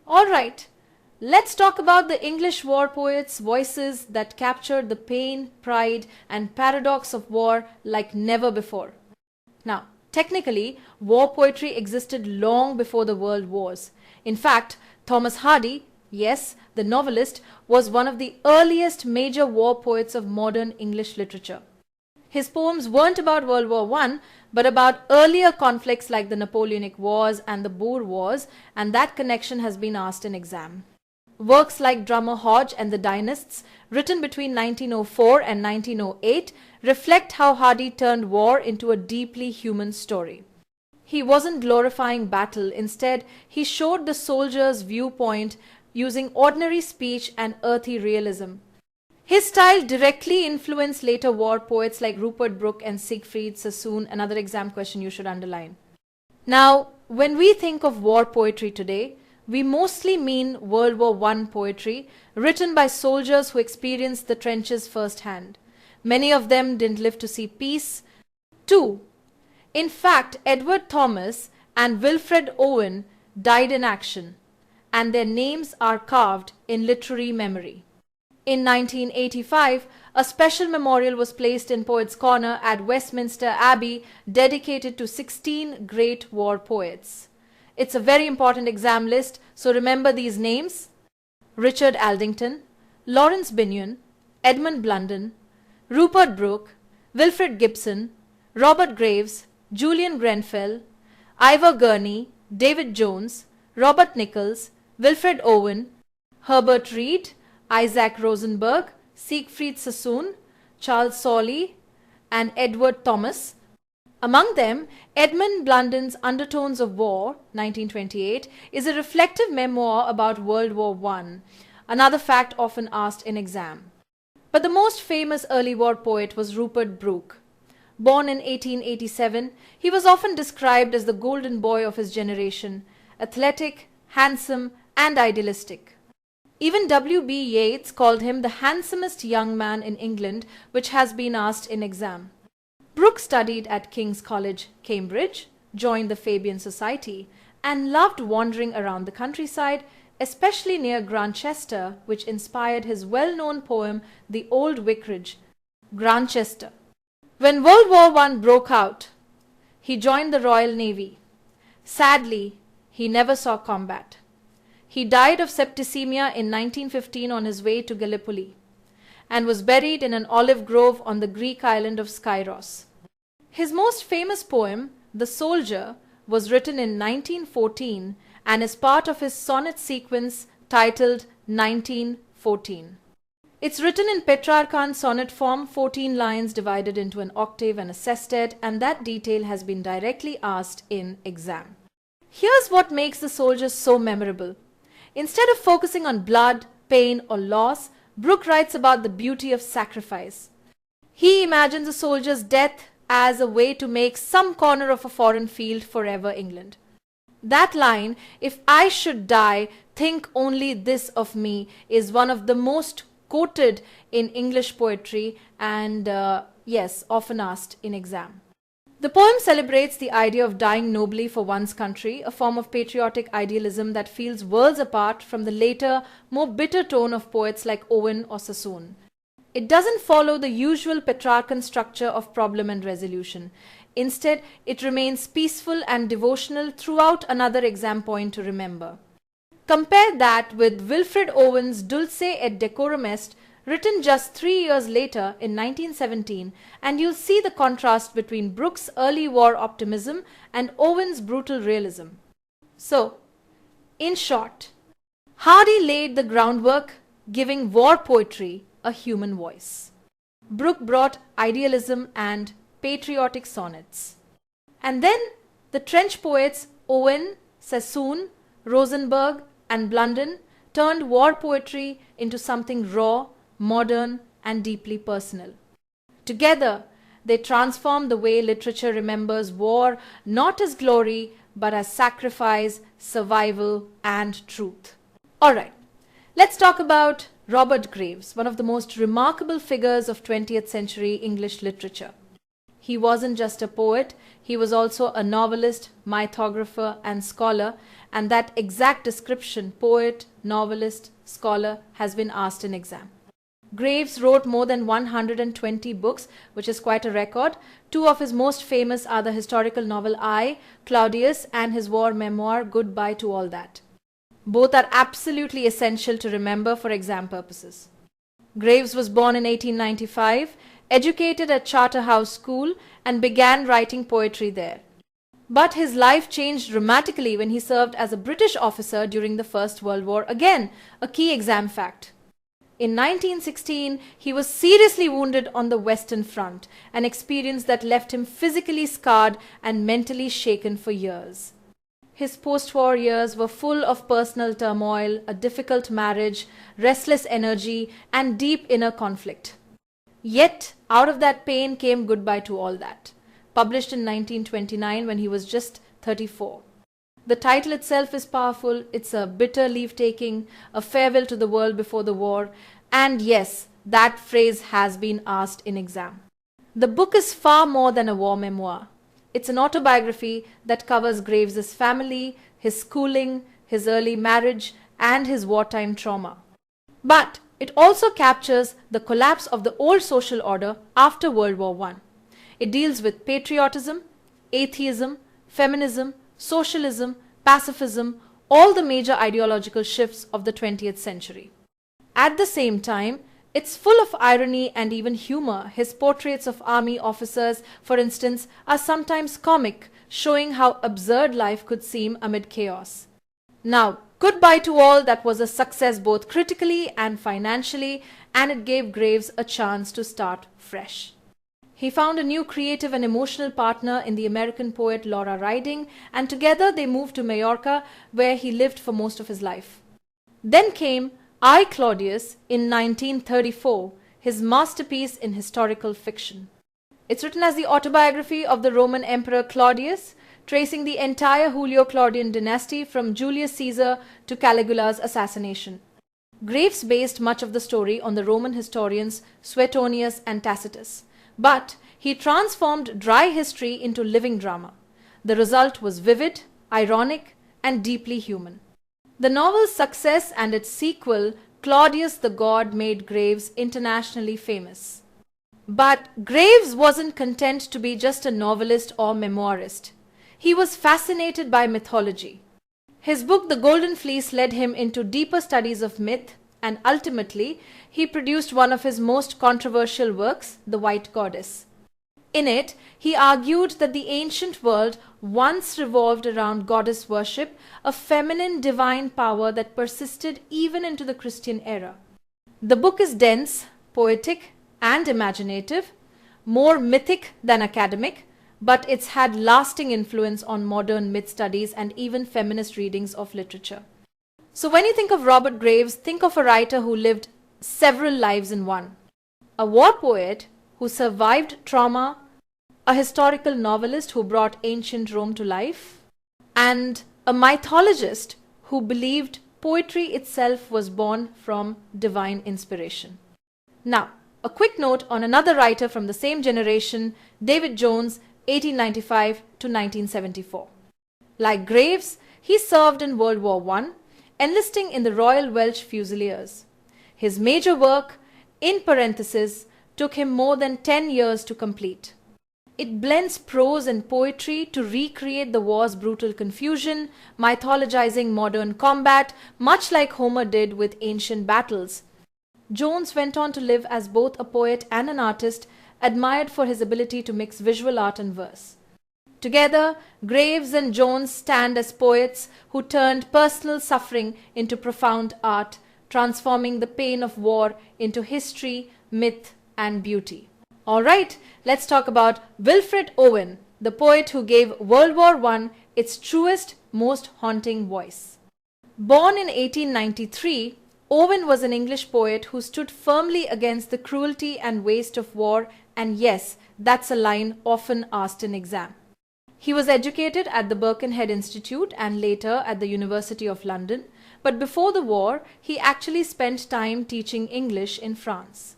Alright, let's talk about the English war poets' voices that captured the pain, pride, and paradox of war like never before. Now, technically, war poetry existed long before the World Wars. In fact, Thomas Hardy, yes, the novelist, was one of the earliest major war poets of modern English literature. His poems weren't about World War I, but about earlier conflicts like the Napoleonic Wars and the Boer Wars, and that connection has been asked in exam. Works like Drummer Hodge and the Dynasts, written between 1904 and 1908, reflect how Hardy turned war into a deeply human story. He wasn't glorifying battle, instead he showed the soldier's viewpoint using ordinary speech and earthy realism. His style directly influenced later war poets like Rupert Brooke and Siegfried Sassoon, another exam question you should underline. Now, when we think of war poetry today, we mostly mean World War I poetry written by soldiers who experienced the trenches firsthand. Many of them didn't live to see peace. 2. In fact, Edward Thomas and Wilfred Owen died in action, and their names are carved in literary memory. In 1985, a special memorial was placed in Poets' Corner at Westminster Abbey dedicated to 16 great war poets. It's a very important exam list, so remember these names: Richard Aldington, Lawrence Binyon, Edmund Blunden, Rupert Brooke, Wilfred Gibson, Robert Graves, Julian Grenfell, Ivor Gurney, David Jones, Robert Nichols, Wilfred Owen, Herbert Reed, Isaac Rosenberg, Siegfried Sassoon, Charles Sawley, and Edward Thomas. Among them, Edmund Blunden's Undertones of War, 1928, is a reflective memoir about World War I, another fact often asked in exam. But the most famous early war poet was Rupert Brooke. Born in 1887, he was often described as the golden boy of his generation, athletic, handsome, and idealistic. Even W.B. Yeats called him the handsomest young man in England, which has been asked in exam. Brooke studied at King's College, Cambridge, joined the Fabian Society, and loved wandering around the countryside, especially near Grantchester, which inspired his well-known poem, The Old Vicarage, Grantchester. When World War I broke out, he joined the Royal Navy. Sadly, he never saw combat. He died of septicemia in 1915 on his way to Gallipoli, and was buried in an olive grove on the Greek island of Skyros. His most famous poem, The Soldier, was written in 1914 and is part of his sonnet sequence titled 1914. It's written in Petrarchan sonnet form, 14 lines divided into an octave and a sestet, and that detail has been directly asked in exam. Here's what makes The Soldier so memorable. Instead of focusing on blood, pain, or loss, Brooke writes about the beauty of sacrifice. He imagines a soldier's death as a way to make some corner of a foreign field forever England. That line, "If I should die, think only this of me," is one of the most quoted in English poetry and, yes, often asked in exam. The poem celebrates the idea of dying nobly for one's country, a form of patriotic idealism that feels worlds apart from the later, more bitter tone of poets like Owen or Sassoon. It doesn't follow the usual Petrarchan structure of problem and resolution. Instead, it remains peaceful and devotional throughout, another exam point to remember. Compare that with Wilfred Owen's Dulce et Decorum Est, written just 3 years later in 1917, and you'll see the contrast between Brooke's early war optimism and Owen's brutal realism. So, in short, Hardy laid the groundwork, giving war poetry a human voice. Brooke brought idealism and patriotic sonnets. And then the trench poets Owen, Sassoon, Rosenberg, and Blunden turned war poetry into something raw, modern, and deeply personal. Together, they transformed the way literature remembers war not as glory, but as sacrifice, survival, and truth. Alright, let's talk about Robert Graves, one of the most remarkable figures of 20th century English literature. he wasn't just a poet, he was also a novelist, mythographer, and scholar, and that exact description, poet, novelist, scholar, has been asked in exam. Graves wrote more than 120 books, which is quite a record. Two of his most famous are the historical novel I, Claudius, and his war memoir, Goodbye to All That. Both are absolutely essential to remember for exam purposes. Graves was born in 1895, educated at Charterhouse School, and began writing poetry there. But his life changed dramatically when he served as a British officer during the First World War, again a key exam fact. In 1916, he was seriously wounded on the Western Front, an experience that left him physically scarred and mentally shaken for years. His post-war years were full of personal turmoil, a difficult marriage, restless energy, and deep inner conflict. Yet, out of that pain came Goodbye to All That, published in 1929 when he was just 34. The title itself is powerful. It's a bitter leave-taking, a farewell to the world before the war, and yes, that phrase has been asked in exam. The book is far more than a war memoir. It's an autobiography that covers Graves's family, his schooling, his early marriage, and his wartime trauma. But it also captures the collapse of the old social order after World War I. It deals with patriotism, atheism, feminism, socialism, pacifism, all the major ideological shifts of the 20th century. At the same time, it's full of irony and even humor. His portraits of army officers, for instance, are sometimes comic, showing how absurd life could seem amid chaos. Now, Goodbye to All That was a success both critically and financially, and it gave Graves a chance to start fresh. He found a new creative and emotional partner in the American poet Laura Riding, and together they moved to Majorca, where he lived for most of his life. Then came I, Claudius in 1934, his masterpiece in historical fiction. It's written as the autobiography of the Roman Emperor Claudius, tracing the entire Julio-Claudian dynasty from Julius Caesar to Caligula's assassination. Graves based much of the story on the Roman historians Suetonius and Tacitus, but he transformed dry history into living drama. The result was vivid, ironic, and deeply human. The novel's success and its sequel, Claudius the God, made Graves internationally famous. But Graves wasn't content to be just a novelist or memoirist. He was fascinated by mythology. His book The Golden Fleece led him into deeper studies of myth, and ultimately he produced one of his most controversial works, The White Goddess. In it, he argued that the ancient world once revolved around goddess worship, a feminine divine power that persisted even into the Christian era. The book is dense, poetic, and imaginative, more mythic than academic, but it's had lasting influence on modern myth studies and even feminist readings of literature. So when you think of Robert Graves, think of a writer who lived several lives in one. A war poet who survived trauma, a historical novelist who brought ancient Rome to life, and a mythologist who believed poetry itself was born from divine inspiration. Now, a quick note on another writer from the same generation, David Jones, 1895 to 1974. Like Graves, he served in World War I, enlisting in the Royal Welsh Fusiliers. His major work, in parenthesis, took him more than 10 years to complete. It blends prose and poetry to recreate the war's brutal confusion, mythologizing modern combat, much like Homer did with ancient battles. Jones went on to live as both a poet and an artist, admired for his ability to mix visual art and verse. Together, Graves and Jones stand as poets who turned personal suffering into profound art, transforming the pain of war into history, myth, and beauty. Alright, let's talk about Wilfred Owen, the poet who gave World War I its truest, most haunting voice. Born in 1893, Owen was an English poet who stood firmly against the cruelty and waste of war, and yes, that's a line often asked in exam. He was educated at the Birkenhead Institute and later at the University of London, but before the war, he actually spent time teaching English in France.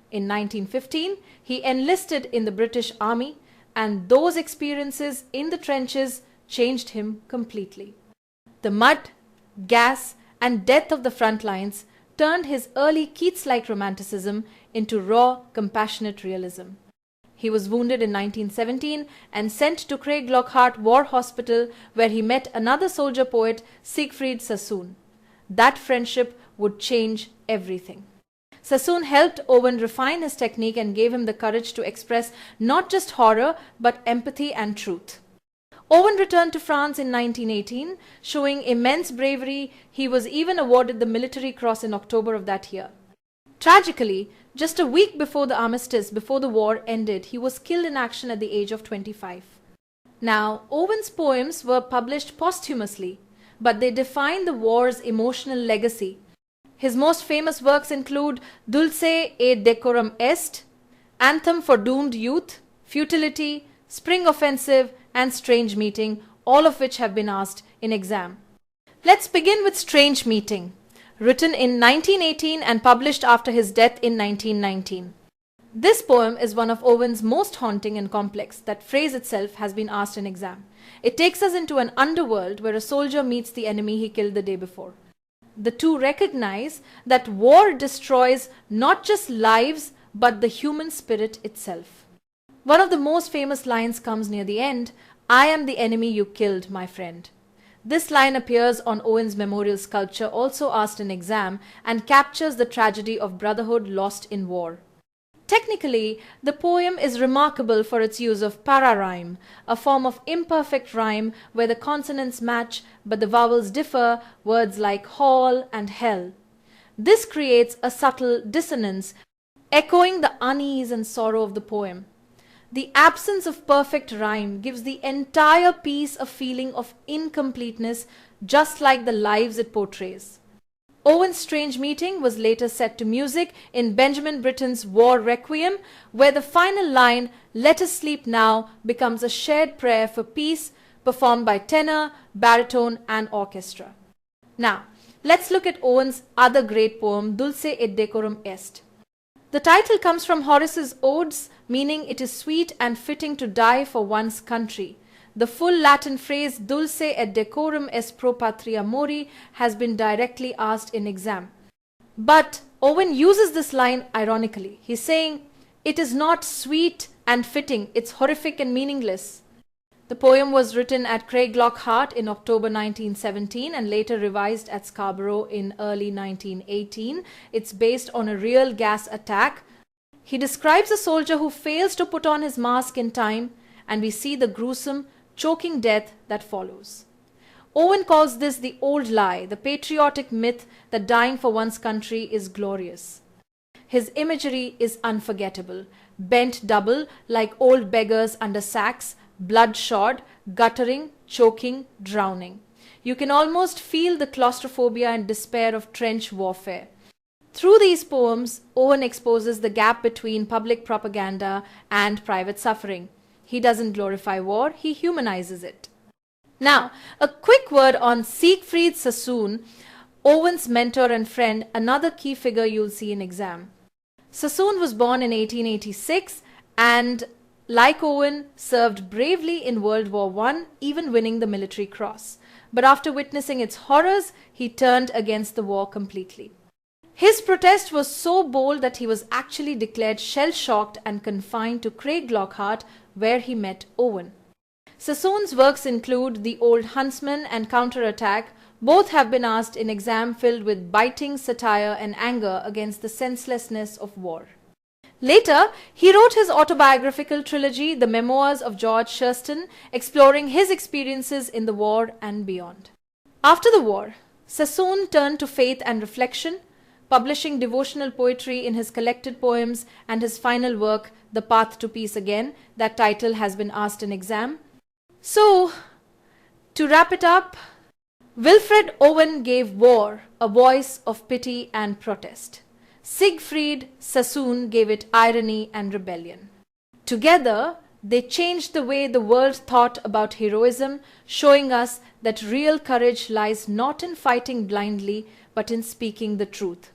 In 1915, he enlisted in the British Army, and those experiences in the trenches changed him completely. The mud, gas, and death of the front lines turned his early Keats-like romanticism into raw, compassionate realism. He was wounded in 1917 and sent to Craiglockhart War Hospital, where he met another soldier poet, Siegfried Sassoon. That friendship would change everything. Sassoon helped Owen refine his technique and gave him the courage to express not just horror but empathy and truth. Owen returned to France in 1918, showing immense bravery. He was even awarded the Military Cross in October of that year. Tragically, just a week before the armistice, before the war ended, he was killed in action at the age of 25. Now, Owen's poems were published posthumously, but they define the war's emotional legacy. His most famous works include Dulce et Decorum Est, Anthem for Doomed Youth, Futility, Spring Offensive, and Strange Meeting, all of which have been asked in exam. Let's begin with Strange Meeting, written in 1918 and published after his death in 1919. This poem is one of Owen's most haunting and complex. That phrase itself has been asked in exam. It takes us into an underworld where a soldier meets the enemy he killed the day before. The two recognize that war destroys not just lives but the human spirit itself. One of the most famous lines comes near the end, "I am the enemy you killed, my friend." This line appears on Owen's memorial sculpture, also asked in exam, and captures the tragedy of brotherhood lost in war. Technically, the poem is remarkable for its use of para-rhyme, a form of imperfect rhyme where the consonants match but the vowels differ, words like hall and hell. This creates a subtle dissonance, echoing the unease and sorrow of the poem. The absence of perfect rhyme gives the entire piece a feeling of incompleteness, just like the lives it portrays. Owen's Strange Meeting was later set to music in Benjamin Britten's War Requiem, where the final line, "Let us sleep now," becomes a shared prayer for peace, performed by tenor, baritone, and orchestra. Now, let's look at Owen's other great poem, Dulce et Decorum Est. The title comes from Horace's Odes, meaning it is sweet and fitting to die for one's country. The full Latin phrase Dulce et Decorum est pro patria mori has been directly asked in exam. But Owen uses this line ironically. He's saying, it is not sweet and fitting, it's horrific and meaningless. The poem was written at Craiglockhart in October 1917 and later revised at Scarborough in early 1918. It's based on a real gas attack. He describes a soldier who fails to put on his mask in time, and we see the gruesome, choking death that follows. Owen calls this the old lie, the patriotic myth that dying for one's country is glorious. His imagery is unforgettable, bent double like old beggars under sacks, bloodshot, guttering, choking, drowning. You can almost feel the claustrophobia and despair of trench warfare. Through these poems, Owen exposes the gap between public propaganda and private suffering. He doesn't glorify war, he humanizes it. Now, a quick word on Siegfried Sassoon, Owen's mentor and friend, another key figure you'll see in exam. Sassoon was born in 1886 and, like Owen, served bravely in World War I, even winning the Military Cross. But after witnessing its horrors, he turned against the war completely. His protest was so bold that he was actually declared shell-shocked and confined to Craiglockhart, where he met Owen. Sassoon's works include The Old Huntsman and Counterattack. Both have been asked in exam, filled with biting satire and anger against the senselessness of war. Later, he wrote his autobiographical trilogy, The Memoirs of George Shurston, exploring his experiences in the war and beyond. After the war, Sassoon turned to faith and reflection, publishing devotional poetry in his collected poems and his final work, The Path to Peace Again. That title has been asked in exam. So, to wrap it up, Wilfred Owen gave war a voice of pity and protest. Siegfried Sassoon gave it irony and rebellion. Together, they changed the way the world thought about heroism, showing us that real courage lies not in fighting blindly, but in speaking the truth.